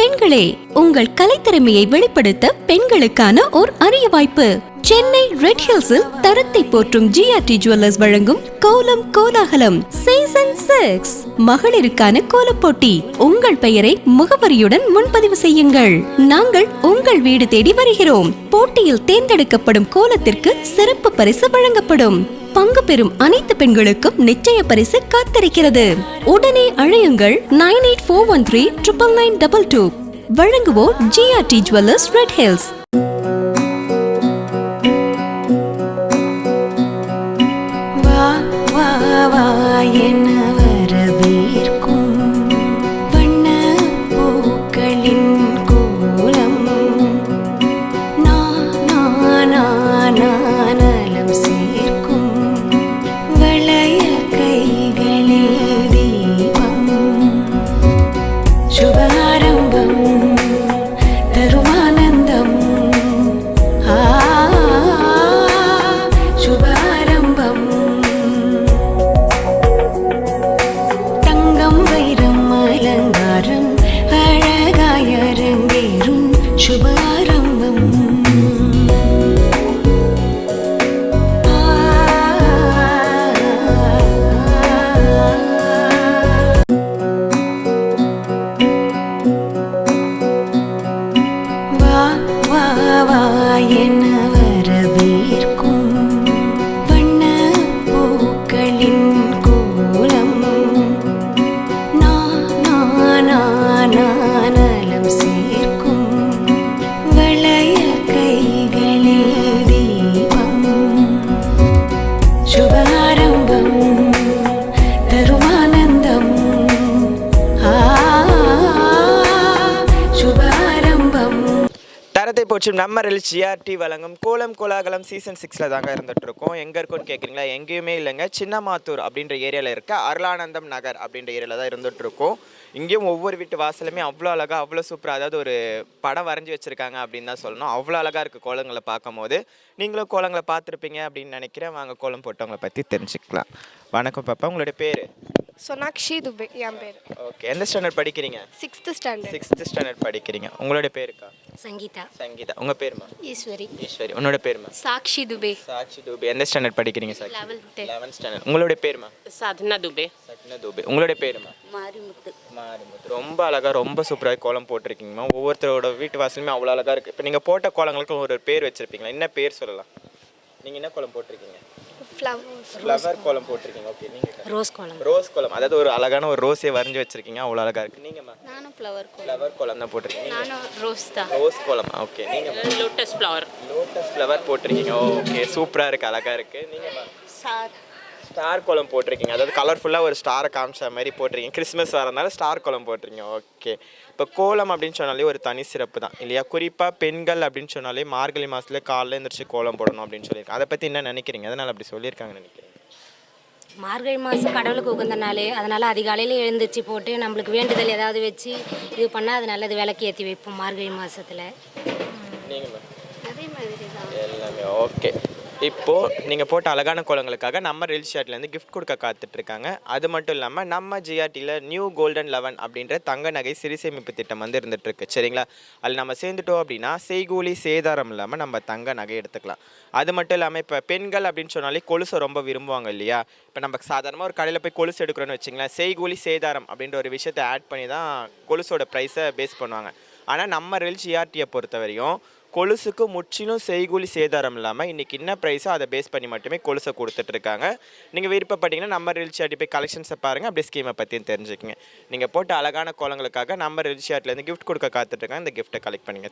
பெண்களே, உங்கள் கலைத்திறமையை வெளிப்படுத்த பெண்களுக்கான ஓர் அரிய வாய்ப்பு. சென்னை ரெட் ஹில்ஸில் தரத்தை போற்றும் ஜிஆர்டி ஜுவல்லர்ஸ் வழங்கும் கோலம் கோலாகலம் சீசன் 6 மகளிருக்கான கோலப் போட்டி. உங்கள் பெயரை முகவரியுடன் முன்பதிவு செய்யுங்கள். நாங்கள் உங்கள் வீடு தேடி வருகிறோம். போட்டியில் தேர்ந்தெடுக்கப்படும் கோலத்திற்கு சிறப்பு பரிசு வழங்கப்படும். பங்கு பெறும் அனைத்து பெண்களுக்கும் நிச்சய பரிசு காத்திருக்கிறது. உடனே அழையுங்கள் 9841399922. வழங்குவோர் ஜிஆர்டி ஜுவல்லர்ஸ் ரெட் ஹில்ஸ். போச்சு நம்ம ஜிஆர்டி வழங்கும் கோலம் கோலாகலம் சீசன் 6 தாங்க இருந்துட்டு இருக்கோம். எங்கே இருக்குன்னு கேட்குறீங்களா? எங்கேயுமே இல்லைங்க, சின்னமாத்தூர் அப்படின்ற ஏரியாவில் இருக்க அருளானந்தம் நகர் அப்படின்ற ஏரியாவில் தான் இருந்துட்டு இருக்கோம். இங்கேயும் ஒவ்வொரு வீட்டு வாசலுமே அவ்வளோ அழகாக, அவ்வளோ சூப்பராக, அதாவது ஒரு படம் வரைஞ்சி வச்சுருக்காங்க அப்படின்னு தான் சொல்லணும். அவ்வளோ அழகாக இருக்குது கோலங்களை பார்க்கும் போது. நீங்களும் கோலங்களை பார்த்துருப்பீங்க அப்படின்னு நினைக்கிறேன். வாங்க கோலம் போட்டவங்களை பற்றி தெரிஞ்சுக்கலாம். வணக்கம் பாப்பா, உங்களுடைய பேர்? சோனாக்ஷி துபே என் பேர். ஓகே, எந்த ஸ்டாண்டர்ட் படிக்கிறீங்க? 6th standard. 6th ஸ்டாண்டர்ட் படிக்கிறீங்க. உங்களுடைய பேருக்கா? சங்கீதா. சங்கீதா. உங்கள் பேருமா? ஈஸ்வரி. ஈஸ்வரி. உன்னோட பேருமா? சாக்ஷி துபே. சாக்ஷி துபே. எந்த ஸ்டாண்டர்ட் படிக்கிறீங்க? 11th standard. உங்களுடைய பேருமா? சாதனா துபே. சாதனா துபே. உங்களுடைய பேருமா? மாரிமுத்து. மாரிமுத்து. ரொம்ப அழகாக, ரொம்ப சூப்பராக கோலம் போட்டிருக்கீங்கம்மா. ஒவ்வொருத்தரோட வீட்டு வாசலுமே அவ்வளோ அழகாக இருக்குது. இப்போ நீங்கள் போட்ட கோலங்களுக்கு ஒரு பேர் வச்சுருப்பீங்களா? என்ன பேர் சொல்லலாம்? நீங்கள் என்ன கோலம் போட்டிருக்கீங்க? ஃப்ளவர் கோலம் போட்டிருக்கீங்க. ஓகே, நீங்கள்? ரோஸ் கோலம். ரோஸ் கோலம், அதாவது ஒரு அழகான ஒரு ரோஸே வரைஞ்சி வச்சிருக்கீங்க. அவ்வளோ அழகாக இருக்குது. நீங்கம்மா? நானும் ஃப்ளவர் கோலம். ஃப்ளவர் கோலம் தான் போட்டிருக்கீங்க. நானும் ரோஸ் தான். ரோஸ் கோலம். ஓகே, நீங்கள்? Lotus flower. லோட்டஸ் ஃப்ளவர் போட்டிருக்கீங்க. ஓகே, சூப்பராக இருக்குது, அழகாக இருக்குது. நீங்கம்மா? ஸ்டார் கோலம் போட்டிருக்கீங்க. அதாவது கலர்ஃபுல்லாக ஒரு ஸ்டாரை காமிச்ச மாதிரி போட்டிருக்கீங்க. கிறிஸ்மஸ் வரனால ஸ்டார் கோலம் போட்டிருக்கீங்க. ஓகே, இப்போ கோலம் அப்படின்னு சொன்னாலே ஒரு தனி சிறப்பு தான் இல்லையா? குறிப்பாக பெண்கள் அப்படின்னு சொன்னாலே மார்கழி மாதத்துல காலையில் எழுந்திரிச்சு கோலம் போடணும் அப்படின்னு சொல்லியிருக்காங்க. அதை பற்றி என்ன நினைக்கிறீங்க? அதனால் அப்படி சொல்லியிருக்காங்கன்னு நினைக்கிறேன். மார்கழி மாதம் கடவுளுக்கு உகந்த நாள், அதனால் அதிகாலையில் எழுந்திரிச்சு போட்டு நம்மளுக்கு வேண்டுதல் ஏதாவது வச்சு இது பண்ணால் அது நல்லது. விளக்கு ஏற்றி வைப்போம் மார்கழி மாதத்தில். நீங்கள்? அதே மாதிரி தான் எல்லாமே. ஓகே, இப்போது நீங்கள் போட்ட அழகான கோலங்களுக்காக நம்ம ரீல்ஸ் ஷாட்லேருந்து கிஃப்ட் கொடுக்க காத்துட்ருக்காங்க. அது மட்டும் இல்லாமல் நம்ம ஜிஆர்டியில் நியூ கோல்டன் 11 அப்படின்ற தங்க நகை சிறுசேமிப்பு திட்டம் வந்து இருந்துகிட்ருக்கு. சரிங்களா? அதில் நம்ம சேர்ந்துட்டோம் அப்படின்னா செய்கூலி சேதாரம் இல்லாமல் நம்ம தங்க நகை எடுத்துக்கலாம். அது மட்டும் இல்லாமல் இப்போ பெண்கள் அப்படின்னு சொன்னாலே கொலுசை ரொம்ப விரும்புவாங்க இல்லையா? இப்போ நம்ம சாதாரணமாக ஒரு கடையில் போய் கொலுசு எடுக்கிறோன்னு வச்சிங்களேன், செய்கூலி சேதாரம் அப்படின்ற ஒரு விஷயத்தை ஆட் பண்ணி தான் கொலுசோட ப்ரைஸை பேஸ் பண்ணுவாங்க. ஆனால் நம்ம ரீல்ஸ் ஜிஆர்டியை பொறுத்த வரையும் கொலுசுக்கு முற்றிலும் செய்கூலி சேதாரம் இல்லாமல் இன்றைக்கி என்ன ப்ரைஸோ அதை பேஸ் பண்ணி மட்டுமே கொலுசை கொடுத்துட்ருக்காங்க. நீங்கள் விருப்பப்பட்டீங்கன்னா நம்ம ரீல்ஸ் ஷாட்டி போய் கலெக்ஷன்ஸை பாருங்கள், அப்படியே ஸ்கீமை பற்றியும் தெரிஞ்சுக்கங்க. நீங்கள் போட்ட அழகான கோலங்களுக்காக நம்ம ரீல்ஸ் ஷாட்லேருந்து கிஃப்ட் கொடுக்க காத்துட்ருக்காங்க. இந்த கிஃப்ட்டை கலெக்ட் பண்ணிங்க.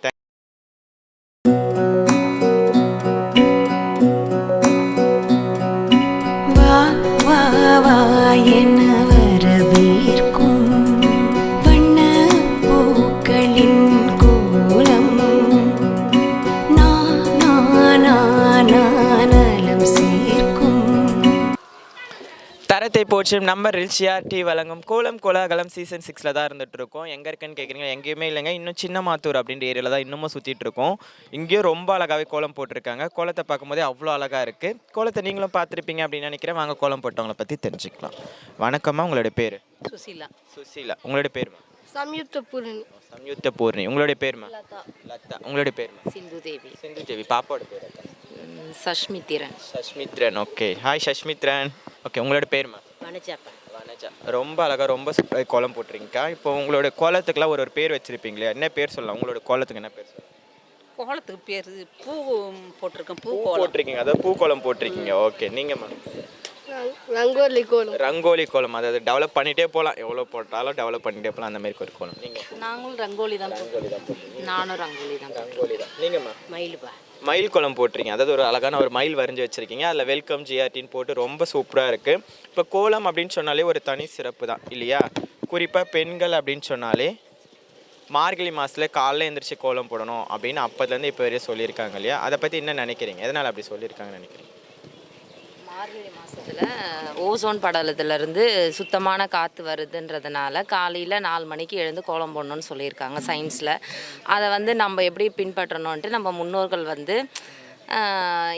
தரத்தை போற்றும் நம்ம ஜிஆர்டி வழங்கும் கோலம் கோலாகலம் சீசன் 6 தான் இருந்துட்டு இருக்கோம். எங்கே இருக்குன்னு கேட்குறீங்க? எங்கேயுமே இல்லைங்க, இன்னும் சின்னமாத்தூர் அப்படின்ற ஏரியாவில் தான் இன்னமும் சுற்றிட்டு இருக்கோம். இங்கேயும் ரொம்ப அழகாகவே கோலம் போட்டிருக்காங்க. கோலத்தை பார்க்கும்போதே அவ்வளோ அழகாக இருக்குது. கோலத்தை நீங்களும் பார்த்துருப்பீங்க அப்படின்னு நினைக்கிறேன். வாங்க கோலம் போட்டவங்களை பற்றி தெரிஞ்சுக்கலாம். வணக்கம்மா, உங்களோட பேர்? சுசீலா. சுசீலா. உங்களோட பேருமா? சம்யுக்த பூரணி. சம்யுக்த பூர்ணி. உங்களுடைய பேருமா? லதா. உங்களுடைய பேருமா? சிந்து தேவி. சிந்து தேவி. பாப்பாவோட பேர் அக்கா? Sashmithran. Sashmithran. Okay, hi Sashmithran. Okay, உங்களோட பேருமா? வனஜாப்பா. வனஜா. ரொம்ப அழகாக ரொம்ப சூப்பராக கோலம் போட்டிருக்கீங்கக்கா. இப்போ உங்களோட கோலத்துக்குலாம் ஒரு பேர் வச்சுருப்பீங்களே, என்ன பேர் சொல்லலாம்? உங்களோட கோலத்துக்கு என்ன பேர் சொல்லலாம்? கோலத்துக்கு பேர் பூ போட்டிருக்கேன். பூ போட்டிருக்கீங்க, அதாவது பூ கோலம் போட்டிருக்கீங்க. ஓகே, நீங்கள் ரங்கோலி கோலம். ரங்கோலி கோலம், அதாவது டெவலப் பண்ணிகிட்டே போகலாம், எவ்வளோ போட்டாலும் டெவலப் பண்ணிகிட்டே போகலாம், அந்த மாதிரி ஒரு கோலம். நீங்கள்? நாங்களும் ரங்கோலி தான். ரங்கோலி தான் போட்டிருக்கீங்க. நானும் ரங்கோலி தான். ரங்கோலி தான். நீங்கம்மா? மயிலுப்பா. மயில் கோலம் போட்டிருக்கீங்க, அதாவது ஒரு அழகான ஒரு மயில் வரைஞ்சி வச்சுருக்கீங்க. அதில் வெல்கம் ஜிஆர்டின்னு போட்டு ரொம்ப சூப்பராக இருக்குது. இப்போ கோலம் அப்படின்னு சொன்னாலே ஒரு தனி சிறப்பு தான் இல்லையா? குறிப்பாக பெண்கள் அப்படின்னு சொன்னாலே மார்கழி மாதத்தில் காலைல எழுந்திரிச்சு கோலம் போடணும் அப்படின்னு அப்போதுலேருந்து இப்போ வரையும் சொல்லியிருக்காங்க இல்லையா? அதை பற்றி என்ன நினைக்கிறீங்க? எதனால் அப்படி சொல்லியிருக்காங்கன்னு நினைக்கிறீங்க? மார்கழி மாதத்தில் ஓசோன் படலத்துலேருந்து சுத்தமான காற்று வருதுன்றதுனால காலையில் 4 மணிக்கு எழுந்து கோலம் போடணும்னு சொல்லியிருக்காங்க சயின்ஸில். அதை நம்ம எப்படி பின்பற்றணுன்ட்டு நம்ம முன்னோர்கள்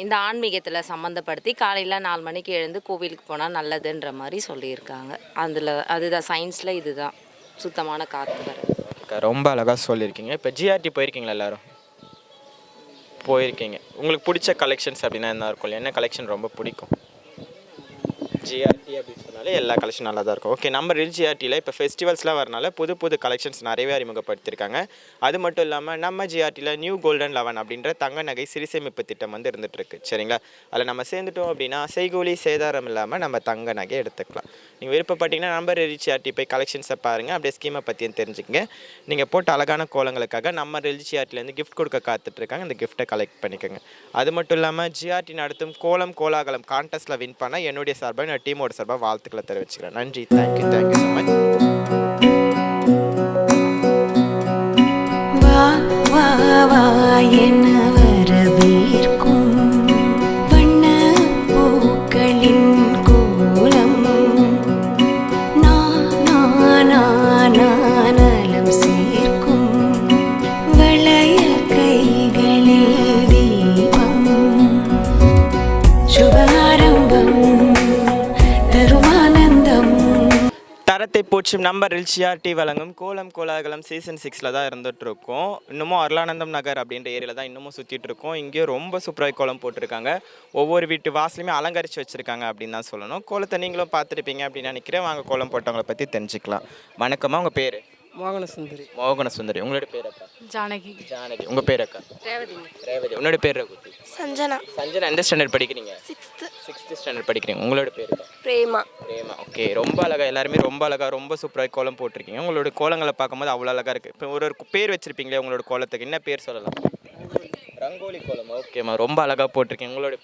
இந்த ஆன்மீகத்தில் சம்மந்தப்படுத்தி காலையில் 4 மணிக்கு எழுந்து கோவிலுக்கு போனால் நல்லதுன்ற மாதிரி சொல்லியிருக்காங்க. அதுதான் சயின்ஸில் இதுதான் சுத்தமான காற்று வருது. ரொம்ப அழகாக சொல்லியிருக்கீங்க. இப்போ ஜிஆர்டி போயிருக்கீங்களா எல்லோரும்? போயிருக்கீங்க. உங்களுக்கு பிடிச்ச கலெக்ஷன்ஸ் அப்படின்னா என்ன இருக்கும்? என்ன கலெக்ஷன் ரொம்ப பிடிக்கும்? ஜிஆர்டி அப்படின்னு சொன்னாலே எல்லா கலெக்ஷன் நல்லா தான் இருக்கும். ஓகே, நம்ம ரில் ஜிஆர்டியில் இப்போ ஃபெஸ்டிவல்ஸ்லாம் வரனால புது புது கலெக்ஷன்ஸ் நிறையவே அறிமுகப்படுத்தியிருக்காங்க. அது மட்டும் இல்லாமல் நம்ம ஜிஆர்டியில் நியூ கோல்டன் 11 அப்படின்ற தங்க நகை சிறுசேமிப்பு திட்டம் இருந்துகிட்ருக்கு. சரிங்களா? அதில் நம்ம சேர்ந்துட்டோம் அப்படின்னா செய்கூலி சேதாரம் இல்லாமல் நம்ம தங்க நகை எடுத்துக்கலாம். நீங்கள் விருப்பப்பட்டீங்கன்னா நம்ம ரில் ஜிஆர்டி போய் கலெக்ஷன்ஸை பாருங்கள், அப்படியே ஸ்கீமை பற்றியும் தெரிஞ்சுக்கங்க. நீங்கள் போட்ட அழகான கோலங்களுக்காக நம்ம ரில் ஜிஆர்டிலேருந்து கிஃப்ட் கொடுக்க காத்துட்ருக்காங்க. இந்த கிஃப்ட்டை கலெக்ட் பண்ணிக்கோங்க. அது மட்டும் இல்லாமல் ஜிஆர்டி நடத்தும் கோலம் கோலாகலம் கான்டெஸ்ட்டில் வின் பண்ணால் என்னுடைய சார்பாக நான் டீமோட சார்பாக வாழ்த்துக்களை தெரிவிச்சுக்கிறேன். நன்றி. Thank you so much. வா வா வா என வரவேற்கும் வண்ண பூக்களின் கோலம் நானம் சேர்க்கும் வளையல் கைகளில் தீபம் சுபாரம்பம் தருமானந்தம். தரத்தை போற்றும் நம்ம ரில் ஜிஆர்டி வழங்கும் கோலம் கோலாகலம் சீசன் 6 தான் இருந்துகிட்ருக்கோம். இன்னமும் அருளானந்தம் நகர் அப்படின்ற ஏரியாவில் தான் இன்னமும் சுற்றிட்டு இருக்கோம். இங்கேயும் ரொம்ப சூப்பராக கோலம் போட்டிருக்காங்க. ஒவ்வொரு வீட்டு வாசலையுமே அலங்கரித்து வச்சுருக்காங்க அப்படின்னு தான் சொல்லணும். கோலத்தை நீங்களும் பார்த்துருப்பீங்க அப்படின்னு நினைக்கிறேன். வாங்க கோலம் போட்டவங்களை பற்றி தெரிஞ்சுக்கலாம். வணக்கம்மா, உங்கள் பேர்? மோகனசுந்தரி. மோகனசுந்தரி. உங்களோட பேர் அக்கா? ஜானகி. ஜானகி. உங்கள் பேர் அக்கா? ரேவதி. உன்னோட பேர் ரகுதி. சஞ்சனா. சஞ்சனா எந்த ஸ்டாண்டர்ட் படிக்கிறீங்க? 6th ஸ்டாண்டர்ட் படிக்கிறீங்க. உங்களோட பேர்? பிரேமா. பிரேமா. ஓகே, ரொம்ப அழகாக எல்லாருமே ரொம்ப அழகாக ரொம்ப சூப்பராக கோலம் போட்டிருக்கீங்க. உங்களோட கோலங்களை பார்க்கும்போது அவ்வளோ அழகாக இருக்குது. இப்போ ஒரு பேர் வச்சுருப்பீங்களே உங்களோட கோலத்துக்கு, என்ன பேர் சொல்லலாம்? ரங்கோலி கோலம். ஓகேம்மா, ரொம்ப அழகாக போட்டிருக்கீங்க. உங்களோட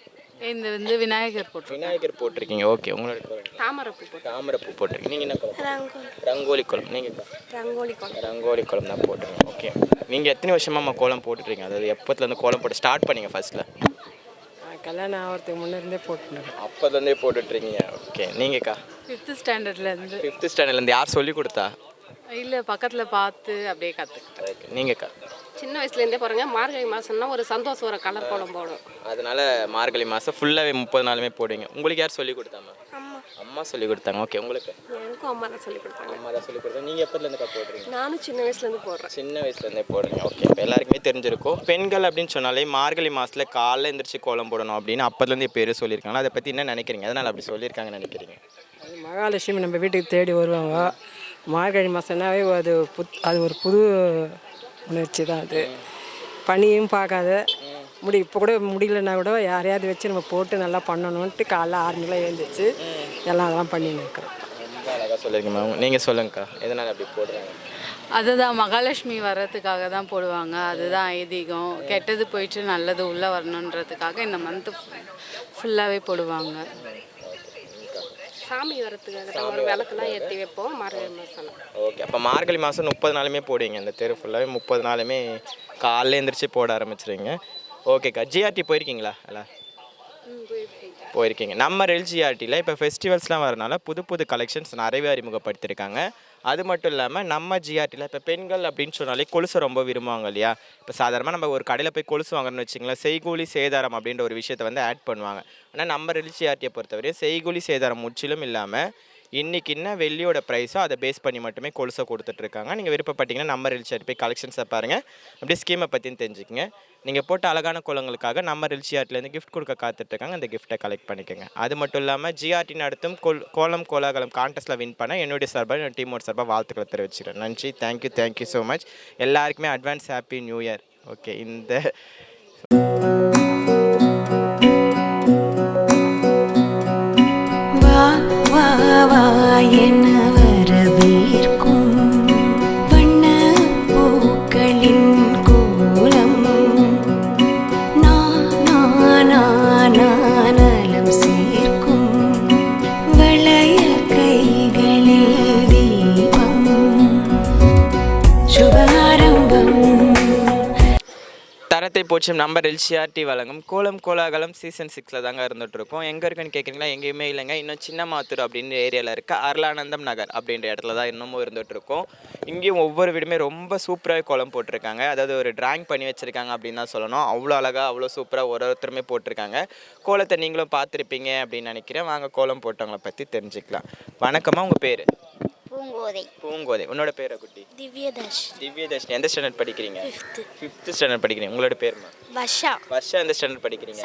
இந்த விநாயகர் போட்டு. விநாயகர் போட்டிருக்கீங்க. ஓகே, உங்களோட தாமரைப்பூ போட்டிருக்கீங்க. நீங்கள் என்ன கோலம்? ரங்கோலி கோலம். நீங்கள்? ரங்கோலி கோலம் தான் போட்டிருக்கீங்க. ஓகே, நீங்கள் எத்தனை வருஷமாக கோலம் போட்டுருக்கீங்க? அதாவது எப்போத்துலேருந்து கோலம் போட்டு ஸ்டார்ட் பண்ணீங்க ஃபர்ஸ்ட்டில்? கல்யாணம் ஆகிறதுக்கு முன்னே போட்டுருந்தேன். அப்போதுலேருந்தே போட்டுட்ருக்கீங்க. ஓகே, நீங்கக்கா? 5th ஸ்டாண்டர்ட்லேருந்து. 5th ஸ்டாண்டர்ட்லேருந்து. யார் சொல்லி கொடுத்தா? இல்லை, பக்கத்தில் பார்த்து அப்படியே கற்றுக்கிட்டேன். நீங்கக்கா? சின்ன வயசுலேருந்தே போகிறேங்க. மார்கழி மாதம்னா ஒரு சந்தோஷம், ஒரு கலர் கோலம் போடும். அதனால மார்கழி மாதம் ஃபுல்லாகவே 30 நாளுமே போடுவீங்க. உங்களுக்கு யார் சொல்லி கொடுத்தாமா? அம்மா சொல்லி கொடுத்தாங்க. ஓகே, உங்களுக்கு? எனக்கும் அம்மா தான் சொல்லி கொடுத்தாங்க. அம்மா தான் சொல்லி கொடுத்தாங்க. நீங்கள் எப்போதுலேருந்துக்கா போடுறீங்க? நானும் சின்ன வயசுலேருந்து போடுறேன். சின்ன வயசுலேருந்தே போடுறீங்க. ஓகே, இப்போ எல்லாருக்குமே தெரிஞ்சிருக்கும். பெண்கள் அப்படின்னு சொன்னாலே மார்கழி மாதத்தில் காலைல எழுந்திரிச்சு கோலம் போடணும் அப்படின்னு அப்போதுலேருந்து பேர் சொல்லியிருக்காங்க. அதை பற்றி என்ன நினைக்கிறீங்க? அதனால் அப்படி சொல்லியிருக்காங்கன்னு நினைக்கிறீங்க? மகாலட்சுமி நம்ம வீட்டுக்கு தேடி வருவாங்க. மார்கழி மாதம்னாவே அது ஒரு புது உணர்ச்சி தான். அது பனியும் பார்க்காத இப்போ கூட முடியலன்னா கூட யாரையாவது வச்சு நம்ம போட்டு நல்லா பண்ணணுன்ட்டு காலைல 6 மணிலாம் எழுந்திரிச்சு எல்லாம் அதெல்லாம் பண்ணின்னு இருக்கிறோம். ரொம்ப அழகாக சொல்லியிருக்கீங்க மேம். நீங்கள் சொல்லுங்கக்கா, எதனால் அப்படி போடுறாங்க? அதுதான் மகாலட்சுமி வர்றதுக்காக தான் போடுவாங்க. அதுதான் ஐதீகம். கெட்டது போயிட்டு நல்லது உள்ளே வரணுன்றதுக்காக இந்த மந்த்து ஃபுல்லாகவே போடுவாங்க. சாமி வரத்துக்காக ஒரு விளக்கெல்லாம் ஏற்றி வைப்போம் மார்கழி மாதம். ஓகே, அப்போ மார்கழி மாதம் 30 நாளுமே போடுவீங்க. இந்த தெரு ஃபுல்லாகவே 30 நாளுமே காலைல எழுந்திரிச்சு போட ஆரம்பிச்சிருங்க. ஓகேக்கா, ஜிஆர்டி போயிருக்கீங்களா? எல்லாம் போயிருக்கீங்க. நம்ம ரில் ஜிஆர்டியில் இப்போ ஃபெஸ்டிவல்ஸ்லாம் வரனால புது புது கலெக்ஷன்ஸ் நிறையவே அறிமுகப்படுத்தியிருக்காங்க. அது மட்டும் இல்லாமல் நம்ம ஜிஆர்டியில் இப்போ பெண்கள் அப்படின்னு சொன்னாலே கொலுசை ரொம்ப விரும்புவாங்க இல்லையா? இப்போ சாதாரணமாக நம்ம ஒரு கடையில் போய் கொலுசு வாங்கணும்னு வச்சிங்களேன், செய்கூலி சேதாரம் அப்படின்ற ஒரு விஷயத்தை ஆட் பண்ணுவாங்க. ஆனால் நம்ம ரில் ஜிஆர்டியை பொறுத்தவரையும் செய்கூலி சேதாரம் முற்றிலும் இல்லாமல் இன்றைக்கி என்ன வெள்ளியோட ப்ரைஸோ அதை பேஸ் பண்ணி மட்டுமே கொலுசை கொடுத்துட்ருக்காங்க. நீங்கள் விருப்பப்பட்டீங்கன்னா நம்ம ரில் ஷாட் போய் கலெக்ஷன்ஸை பாருங்கள், அப்படியே ஸ்கீமை பற்றியும் தெரிஞ்சுக்கங்க. நீங்கள் போட்ட அழகான கோலங்களுக்காக நம்ம ரில் ஷாட்லேருந்து கிஃப்ட் கொடுக்க காத்துட்ருக்காங்க. அந்த கிஃப்ட்டை கலெக்ட் பண்ணிக்கோங்க. அது மட்டும் இல்லாமல் ஜிஆர்டி நடத்தும் கோலம் கோலாகலம் கான்டெஸ்ட்டில் வின் பண்ண என்னுடைய சார்பாக என்னோட டீமோட சார்பாக வாழ்த்துக்களை தெரிவிச்சுக்கிறேன். நன்றி. Thank you so much. எல்லாருக்குமே advance happy new year. Okay, இந்த என்ன வரவேற்கும் வண்ண பூக்களின் கோலம் நானம் சேர்க்கும் வளையல் கைகளில் தீபம் சுபாரம்பம். தரத்தை போற்றும் நம்ம ரில்ஷியார்டி வழங்கும் கோலம் கோலாகலம் சீசன் 6 தாங்க இருந்துகிட்ருக்கோம். எங்கே இருக்குன்னு கேட்குறீங்களா? எங்கேயுமே இல்லைங்க. இன்னும் சின்னமாத்தூர் அப்படின்ற ஏரியாவில் இருக்க அருளானந்தம் நகர் அப்படின்ற இடத்துல தான் இன்னமும் இருந்துகிட்ருக்கோம். இங்கேயும் ஒவ்வொரு வீடுமே ரொம்ப சூப்பராக கோலம் போட்டிருக்காங்க. அதாவது ஒரு டிராயிங் பண்ணி வச்சுருக்காங்க அப்படின்னு தான் சொல்லணும். அவ்வளோ அழகாக அவ்வளோ சூப்பராக ஒருத்தருமே போட்டிருக்காங்க. கோலத்தை நீங்களும் பார்த்துருப்பீங்க அப்படின்னு நினைக்கிறேன். வாங்க கோலம் போட்டவங்களை பற்றி தெரிஞ்சுக்கலாம். வணக்கம்மா, உங்கள் பேர்? பூங்கோதை. உன்னோட பேரை குட்டி? திவ்யதர்ஷினி. எந்த ஸ்டாண்டர்ட் படிக்கிறீங்க? 5th ஸ்டாண்டர்ட் படிக்கிறீங்க. உங்களோட பேருமா? வர்ஷா. எந்த ஸ்டாண்டர்ட் படிக்கிறீங்க?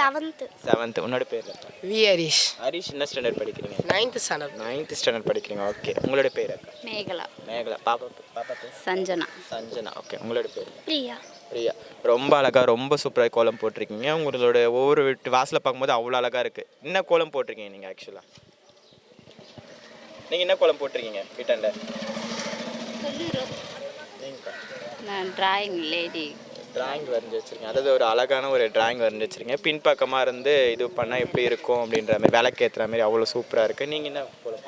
7th. உன்னோட பேர்? ஹரிஷ். ஹரிஷ். என்ன ஸ்டாண்டர்ட் படிக்கிறீங்க? 9th ஸ்டாண்டர்ட் படிக்கிறீங்க. ஓகே, உங்களோட பேர்? மேகலா. பாப்பா பேர்? சஞ்சனா. ஓகே, உங்களோட பேர்? பிரியா. ரொம்ப அழகாக ரொம்ப சூப்பராக கோலம் போட்டிருக்கீங்க. உங்களோட ஒவ்வொரு வீட்டு வாசலை பார்க்கும்போது அவ்வளோ அழகாக இருக்குது. என்ன கோலம் போட்டிருக்கீங்க நீங்கள்? ஆக்சுவலாக நீங்கள் என்ன கோலம் போட்டிருக்கீங்க வீட்டாண்ட? நான் டிராயிங் வரைஞ்சி வச்சுருக்கேன். அதாவது ஒரு அழகான ஒரு டிராயிங் வரைஞ்சி வச்சுருக்கேன். பின்பக்கமாக இருந்து இது பண்ணால் எப்படி இருக்கும் அப்படின்ற மாதிரி விளக்கேற்றுற மாதிரி அவ்வளோ சூப்பராக இருக்குது. நீங்கள் என்ன கோலம்?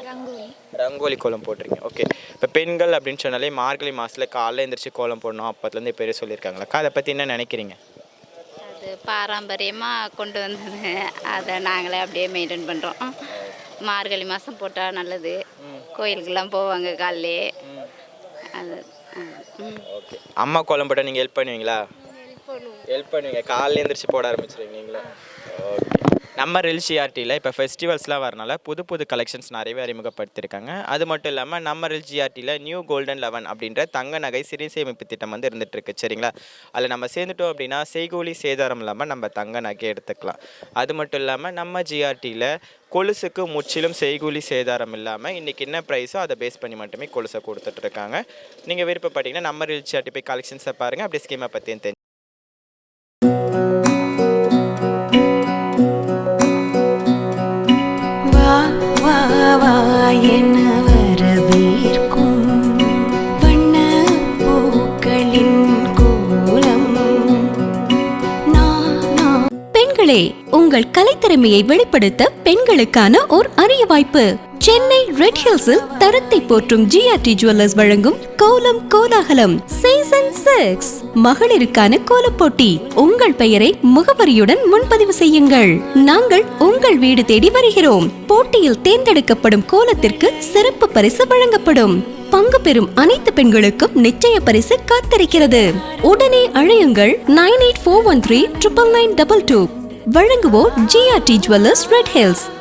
ரங்கோலி கோலம் போட்டிருக்கீங்க. ஓகே, இப்போ பெண்கள் அப்படின்னு சொன்னாலே மார்கழி மாதத்தில் காலைல எழுந்திரிச்சு கோலம் போடணும் அப்போத்துலேருந்து பெரிய சொல்லியிருக்காங்களா? அதை பற்றி என்ன நினைக்கிறீங்க? அது பாரம்பரியமாக கொண்டு வந்தது, அதை நாங்களே அப்படியே மெயின்டைன் பண்ணுறோம். மார்கழி மாதம் போட்டால் நல்லது. கோயிலுக்கெல்லாம் போவாங்க காலையிலே. அது ஓகே. அம்மா கோலம் போட்டால் நீங்கள் ஹெல்ப் பண்ணுவீங்களா? ஹெல்ப் பண்ணுவீங்க. காலையில் எழுந்திரிச்சு போட ஆரம்பிச்சிருவீங்களா? ஓகே. நம்ம ரில்ஷியார்டியில் இப்போ ஃபெஸ்டிவல்ஸ்லாம் வரனால புது கலெக்ஷன்ஸ் நிறையவே அறிமுகப்படுத்தியிருக்காங்க. அது மட்டும் இல்லாமல் நம்ம ரில்ஷியார்டியில் நியூ கோல்டன் 11 அப்படின்ற தங்க நகை சிறு சேமிப்பு திட்டம் வந்து இருந்துகிட்ருக்கு. சரிங்களா? அதில் நம்ம சேர்ந்துட்டோம் அப்படின்னா செய்கூலி சேதாரம் இல்லாமல் நம்ம தங்க நகை எடுத்துக்கலாம். அது மட்டும் இல்லாமல் நம்ம ஜிஆர்டியில் கொலுசுக்கு முற்றிலும் செய்கூலி சேதாரம் இல்லாமல் இன்றைக்கி என்ன ப்ரைஸோ அதை பேஸ் பண்ணி மட்டுமே கொலுசை கொடுத்துட்ருக்காங்க. நீங்கள் விருப்பப்பட்டீங்கன்னா நம்ம ரில்ஷியார்டி போய் கலெக்ஷன்ஸை பாருங்கள், அப்படி ஸ்கீமை பற்றியும் தெரிஞ்சு. என்ன வரவேற்கும் வண்ண பூக்களின் கோலம் பெண்களே, உங்கள் கலைத்திறமையை வெளிப்படுத்த பெண்களுக்கான ஓர் அரிய வாய்ப்பு. சென்னை ரெட் ஹில்ஸில் தரத்தை போற்றும் ஜிஆர்டி ஜுவல்லர்ஸ் வழங்கும் கோலம் கோலாகலம் சீசன் 6 மகளிருக்கான கோலப்போட்டி. உங்கள் பெயரை முகவரியுடன் முன்பதிவு செய்யுங்கள். நாங்கள் உங்கள் வீடு தேடி வருகிறோம். போட்டியில் தேர்ந்தெடுக்கப்படும் கோலத்திற்கு சிறப்பு பரிசு வழங்கப்படும். பங்கு பெறும் அனைத்து பெண்களுக்கும் நிச்சய பரிசு காத்திருக்கிறது. உடனே அழையுங்கள் 9841399922. வழங்குவோர் ஜிஆர்டி ஜுவல்லர்ஸ் ரெட் ஹில்ஸ்.